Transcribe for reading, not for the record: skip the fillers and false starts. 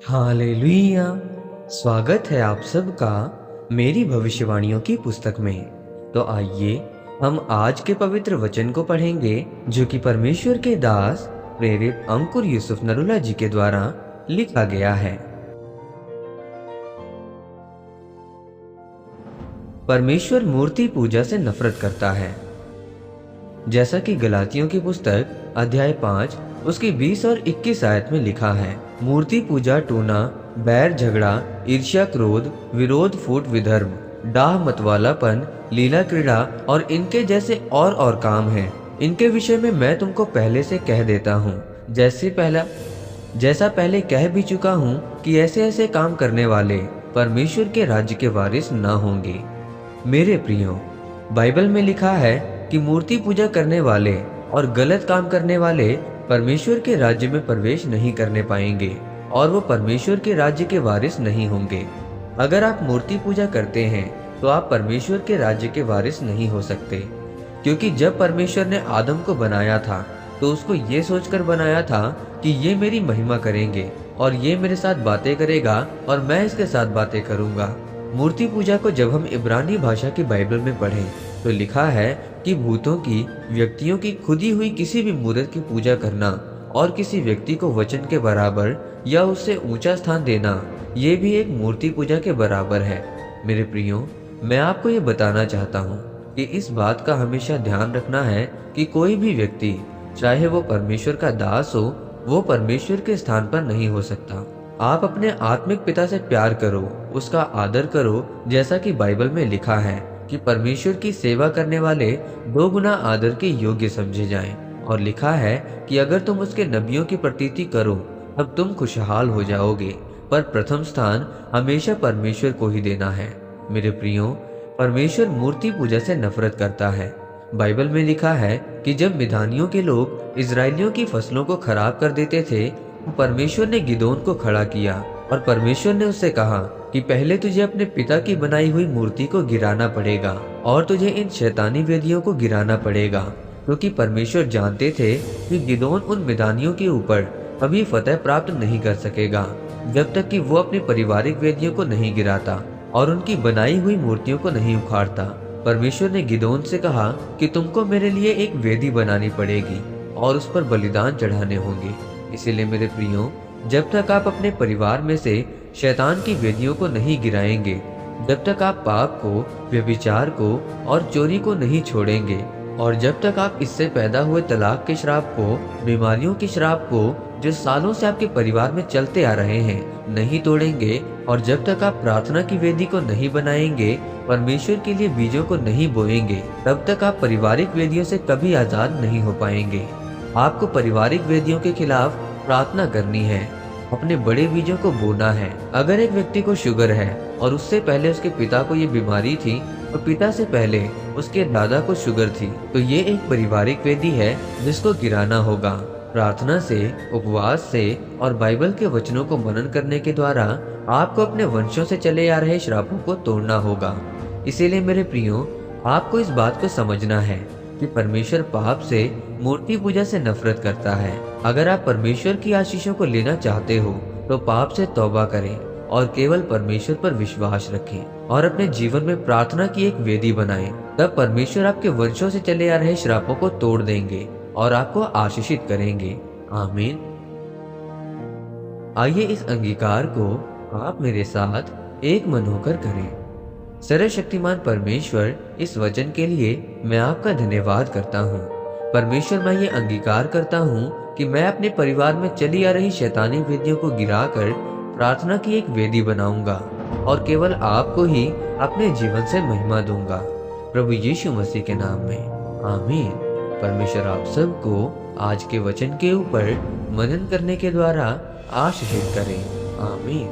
Hallelujah. स्वागत है आप सबका मेरी भविष्यवाणियों की पुस्तक में। तो आइए हम आज के पवित्र वचन को पढ़ेंगे जो कि परमेश्वर के दास प्रेरित अंकुर यूसुफ नरूला जी के द्वारा लिखा गया है। परमेश्वर मूर्ति पूजा से नफरत करता है। जैसा कि गलातियों की पुस्तक अध्याय 5 उसकी 20 और 21 आयत में लिखा है, मूर्ति पूजा टूना, बैर झगड़ा, ईर्ष्या, क्रोध, विरोध, फूट, विधर्म, डाह, मतवालापन, लीला क्रीड़ा और इनके जैसे और काम हैं। इनके विषय में मैं तुमको पहले से कह देता हूँ, जैसा पहले कह भी चुका हूँ कि ऐसे ऐसे काम करने वाले परमेश्वर के राज्य के वारिस न होंगे। मेरे प्रियो, बाइबल में लिखा है कि मूर्ति पूजा करने वाले और गलत काम करने वाले परमेश्वर के राज्य में प्रवेश नहीं करने पाएंगे और वो परमेश्वर के राज्य के वारिस नहीं होंगे। अगर आप मूर्ति पूजा करते हैं तो आप परमेश्वर के राज्य के वारिस नहीं हो सकते, क्योंकि जब परमेश्वर ने आदम को बनाया था तो उसको ये सोचकर बनाया था कि ये मेरी महिमा करेंगे और ये मेरे साथ बातें करेगा और मैं इसके साथ बातें करूंगा। मूर्ति पूजा को जब हम इब्रानी भाषा की बाइबल में पढ़ें तो लिखा है कि भूतों की, व्यक्तियों की खुदी हुई किसी भी मूर्त की पूजा करना और किसी व्यक्ति को वचन के बराबर या उससे ऊंचा स्थान देना, ये भी एक मूर्ति पूजा के बराबर है। मेरे प्रियो, मैं आपको ये बताना चाहता हूँ कि इस बात का हमेशा ध्यान रखना है कि कोई भी व्यक्ति, चाहे वो परमेश्वर का दास हो, वो परमेश्वर के स्थान पर नहीं हो सकता। आप अपने आत्मिक पिता से प्यार करो, उसका आदर करो, जैसा कि बाइबल में लिखा है कि परमेश्वर की सेवा करने वाले 2 गुना आदर के योग्य समझे जाएं। और लिखा है कि अगर तुम उसके नबियों की प्रतीति करो तब तुम खुशहाल हो जाओगे, पर प्रथम स्थान हमेशा परमेश्वर को ही देना है। मेरे प्रियो, परमेश्वर मूर्ति पूजा से नफरत करता है। बाइबल में लिखा है कि जब मिधानियों के लोग इजरायलियों की फसलों को खराब कर देते थे तो परमेश्वर ने गिदोन को खड़ा किया और परमेश्वर ने उससे कहा कि पहले तुझे अपने पिता की बनाई हुई मूर्ति को गिराना पड़ेगा और तुझे इन शैतानी वेदियों को गिराना पड़ेगा, क्योंकि परमेश्वर जानते थे कि गिदोन उन मिदानियों के ऊपर कभी फतह प्राप्त नहीं कर सकेगा जब तक कि वो अपनी पारिवारिक वेदियों को नहीं गिराता और उनकी बनाई हुई मूर्तियों को नहीं उखाड़ता। परमेश्वर ने गिदोन से कहा कि तुमको मेरे लिए एक वेदी बनानी पड़ेगी और उस पर बलिदान चढ़ाने होंगे। इसीलिए मेरे प्रियो, जब तक आप अपने परिवार में से शैतान की वेदियों को नहीं गिराएंगे, जब तक आप पाप को, व्यभिचार को और चोरी को नहीं छोड़ेंगे, और जब तक आप इससे पैदा हुए तलाक के श्राप को, बीमारियों के श्राप को जो सालों से आपके परिवार में चलते आ रहे हैं, नहीं तोड़ेंगे, और जब तक आप प्रार्थना की वेदी को नहीं बनाएंगे, परमेश्वर के लिए बीजों को नहीं बोएंगे, तब तक आप पारिवारिक वेदियों से कभी आजाद नहीं हो पाएंगे। आपको पारिवारिक वेदियों के खिलाफ प्रार्थना करनी है, अपने बड़े बीजों को बोना है। अगर एक व्यक्ति को शुगर है और उससे पहले उसके पिता को ये बीमारी थी और पिता से पहले उसके दादा को शुगर थी, तो ये एक पारिवारिक वेदी है जिसको गिराना होगा। प्रार्थना से, उपवास से और बाइबल के वचनों को मनन करने के द्वारा आपको अपने वंशों से चले आ रहे श्रापों को तोड़ना होगा। इसीलिए मेरे प्रियो, आपको इस बात को समझना है कि परमेश्वर पाप से, मूर्ति पूजा से नफरत करता है। अगर आप परमेश्वर की आशीषों को लेना चाहते हो तो पाप से तौबा करें और केवल परमेश्वर पर विश्वास रखें और अपने जीवन में प्रार्थना की एक वेदी बनाएं। तब परमेश्वर आपके वंशों से चले आ रहे श्रापों को तोड़ देंगे और आपको आशीषित करेंगे। आमीन। आइए इस अंगीकार को आप मेरे साथ एक मन होकर करें। सर्वशक्तिमान परमेश्वर, इस वचन के लिए मैं आपका धन्यवाद करता हूँ। परमेश्वर, मैं ये अंगीकार करता हूँ कि मैं अपने परिवार में चली आ रही शैतानी वेदियों को गिराकर प्रार्थना की एक वेदी बनाऊंगा और केवल आपको ही अपने जीवन से महिमा दूंगा, प्रभु यीशु मसीह के नाम में। आमीन। परमेश्वर आप सबको आज के वचन के ऊपर मनन करने के द्वारा आशीषित करें। आमीन।